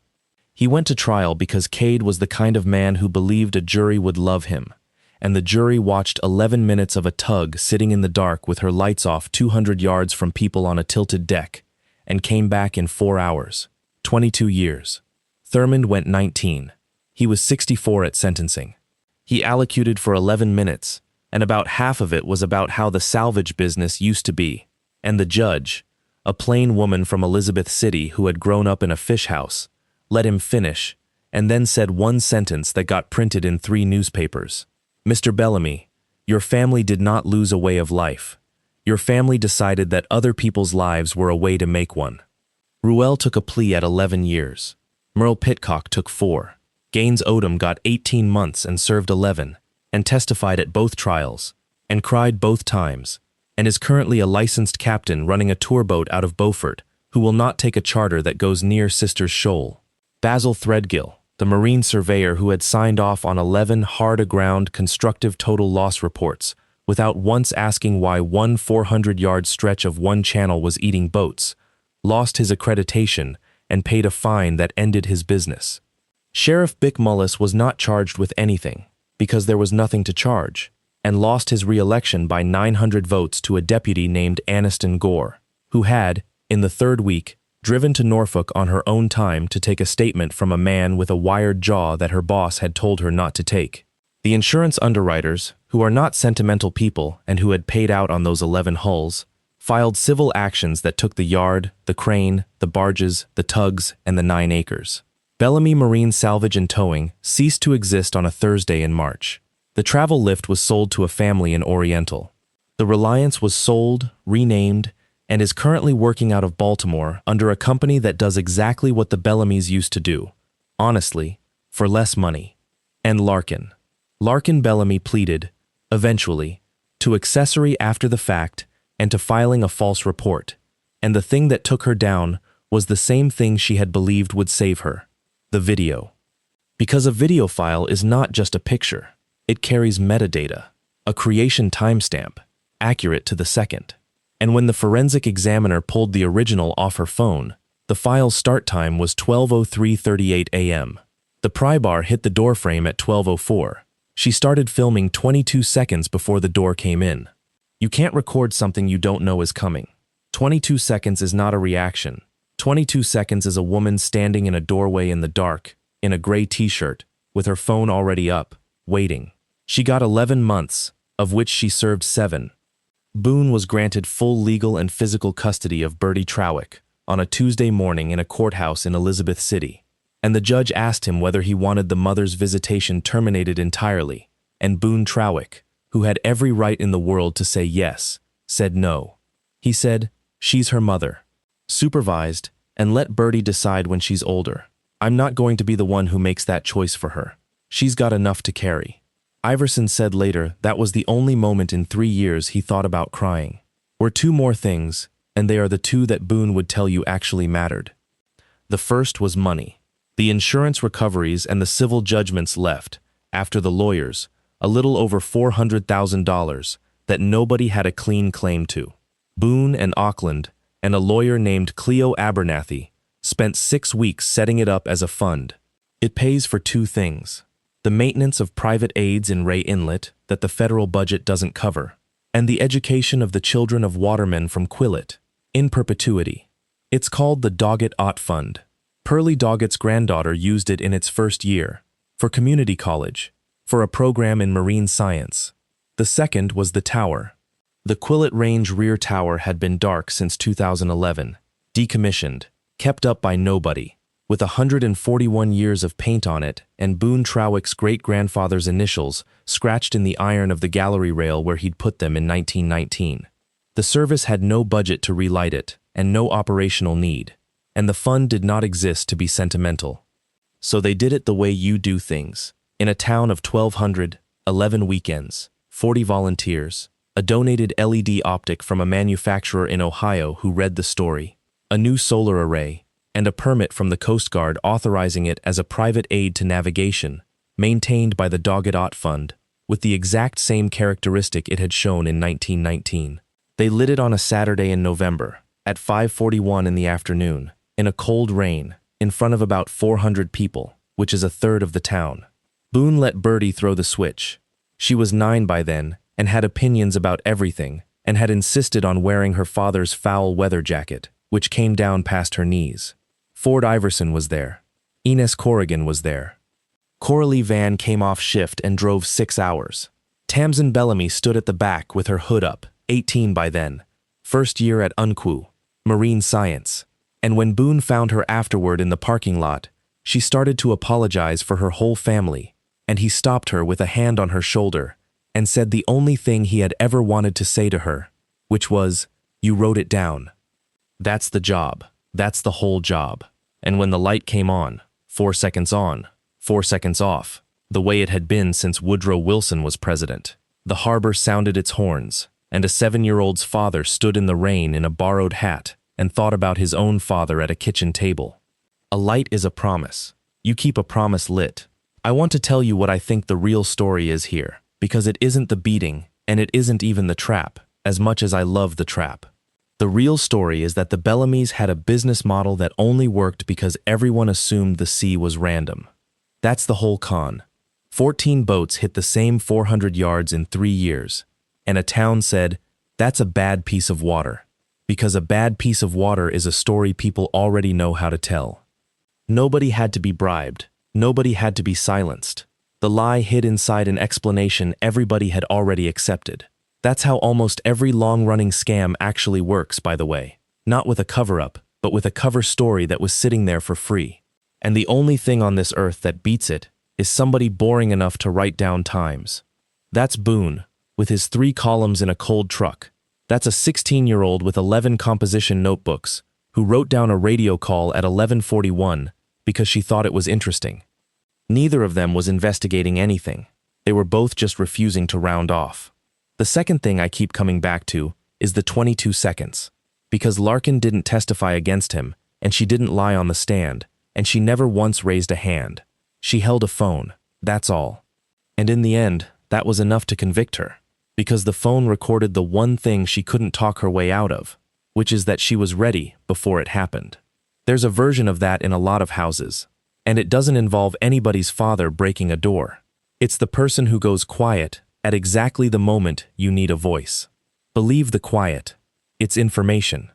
S1: He went to trial because Cade was the kind of man who believed a jury would love him, and the jury watched 11 minutes of a tug sitting in the dark with her lights off 200 yards from people on a tilted deck, and came back in 4 hours. 22 years. Thurmond went 19. He was 64 at sentencing. He allocuted for 11 minutes, and about half of it was about how the salvage business used to be, and the judge, a plain woman from Elizabeth City who had grown up in a fish house, let him finish, and then said one sentence that got printed in 3 newspapers. "Mr. Bellamy, your family did not lose a way of life. Your family decided that other people's lives were a way to make one." Ruel took a plea at 11 years. Merle Pitcock took 4. Gaines Odom got 18 months and served 11, and testified at both trials, and cried both times, and is currently a licensed captain running a tour boat out of Beaufort, who will not take a charter that goes near Sisters Shoal. Basil Threadgill, the marine surveyor who had signed off on 11 hard-aground constructive total loss reports, without once asking why one 400-yard stretch of one channel was eating boats, lost his accreditation and paid a fine that ended his business. Sheriff Bick Mullis was not charged with anything, because there was nothing to charge, and lost his re-election by 900 votes to a deputy named Aniston Gore, who had, in the 3rd week, driven to Norfolk on her own time to take a statement from a man with a wired jaw that her boss had told her not to take. The insurance underwriters, who are not sentimental people and who had paid out on those 11 hulls, filed civil actions that took the yard, the crane, the barges, the tugs, and the 9 acres. Bellamy Marine Salvage and Towing ceased to exist on a Thursday in March. The travel lift was sold to a family in Oriental. The Reliance was sold, renamed, and is currently working out of Baltimore under a company that does exactly what the Bellamys used to do, honestly, for less money. And Larkin Bellamy pleaded, eventually, to accessory after the fact and to filing a false report, and the thing that took her down was the same thing she had believed would save her, the video. Because a video file is not just a picture, it carries metadata, a creation timestamp, accurate to the second. And when the forensic examiner pulled the original off her phone, the file's start time was 12:03:38 a.m. The pry bar hit the doorframe at 12:04. She started filming 22 seconds before the door came in. You can't record something you don't know is coming. 22 seconds is not a reaction. 22 seconds is a woman standing in a doorway in the dark, in a gray t-shirt, with her phone already up, waiting. She got 11 months, of which she served 7. Boone was granted full legal and physical custody of Boone Trawick on a Tuesday morning in a courthouse in Elizabeth City, and the judge asked him whether he wanted the mother's visitation terminated entirely, and Boone Trawick, who had every right in the world to say yes, said no. He said, "She's her mother. Supervised, and let Bertie decide when she's older. I'm not going to be the one who makes that choice for her. She's got enough to carry." Iverson said later that was the only moment in 3 years he thought about crying. Were 2 more things, and they are the 2 that Boone would tell you actually mattered. The first was money. The insurance recoveries and the civil judgments left, after the lawyers, a little over $400,000 that nobody had a clean claim to. Boone and Auckland, and a lawyer named Cleo Abernathy, spent 6 weeks setting it up as a fund. It pays for 2 things: the maintenance of private aids in Ray Inlet that the federal budget doesn't cover, and the education of the children of watermen from Quillet, in perpetuity. It's called the Doggett-Ott Fund. Pearlie Doggett's granddaughter used it in its first year, for community college, for a program in marine science. The second was the tower. The Quillet Range rear tower had been dark since 2011, decommissioned, kept up by nobody, with 141 years of paint on it and Boone Trawick's great-grandfather's initials scratched in the iron of the gallery rail where he'd put them in 1919. The service had no budget to relight it and no operational need, and the fund did not exist to be sentimental. So they did it the way you do things, in a town of 1,200, 11 weekends, 40 volunteers, a donated LED optic from a manufacturer in Ohio who read the story, a new solar array, and a permit from the Coast Guard authorizing it as a private aid to navigation, maintained by the Doggett Fund, with the exact same characteristic it had shown in 1919. They lit it on a Saturday in November, at 5:41 in the afternoon, in a cold rain, in front of about 400 people, which is a third of the town. Boone let Bertie throw the switch. She was 9 by then, and had opinions about everything, and had insisted on wearing her father's foul weather jacket, which came down past her knees. Ford Iverson was there. Ines Corrigan was there. Coralie Van came off shift and drove 6 hours. Tamsin Bellamy stood at the back with her hood up, 18 by then, first year at UNCWU, marine science. And when Boone found her afterward in the parking lot, she started to apologize for her whole family, and he stopped her with a hand on her shoulder and said the only thing he had ever wanted to say to her, which was, "You wrote it down. That's the job. That's the whole job." And when the light came on, 4 seconds on, 4 seconds off, the way it had been since Woodrow Wilson was president, the harbor sounded its horns, and a 7-year-old's father stood in the rain in a borrowed hat and thought about his own father at a kitchen table. A light is a promise. You keep a promise lit. I want to tell you what I think the real story is here, because it isn't the beating, and it isn't even the trap, as much as I love the trap. The real story is that the Bellamys had a business model that only worked because everyone assumed the sea was random. That's the whole con. 14 boats hit the same 400 yards in 3 years, and a town said, "That's a bad piece of water," because a bad piece of water is a story people already know how to tell. Nobody had to be bribed. Nobody had to be silenced. The lie hid inside an explanation everybody had already accepted. That's how almost every long-running scam actually works, by the way. Not with a cover-up, but with a cover story that was sitting there for free. And the only thing on this earth that beats it is somebody boring enough to write down times. That's Boone, with his 3 columns in a cold truck. That's a 16-year-old with 11 composition notebooks, who wrote down a radio call at 11:41 because she thought it was interesting. Neither of them was investigating anything. They were both just refusing to round off. The second thing I keep coming back to is the 22 seconds. Because Larkin didn't testify against him, and she didn't lie on the stand, and she never once raised a hand. She held a phone, that's all. And in the end, that was enough to convict her. Because the phone recorded the one thing she couldn't talk her way out of, which is that she was ready before it happened. There's a version of that in a lot of houses, and it doesn't involve anybody's father breaking a door. It's the person who goes quiet at exactly the moment you need a voice. Believe the quiet. It's information.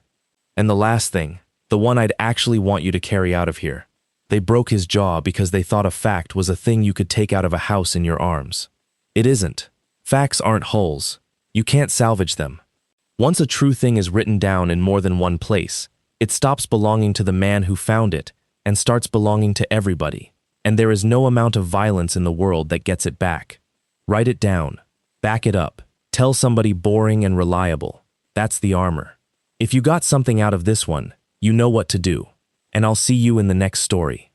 S1: And the last thing, the one I'd actually want you to carry out of here. They broke his jaw because they thought a fact was a thing you could take out of a house in your arms. It isn't. Facts aren't hulls. You can't salvage them. Once a true thing is written down in more than one place, it stops belonging to the man who found it and starts belonging to everybody. And there is no amount of violence in the world that gets it back. Write it down. Back it up. Tell somebody boring and reliable. That's the armor. If you got something out of this one, you know what to do. And I'll see you in the next story.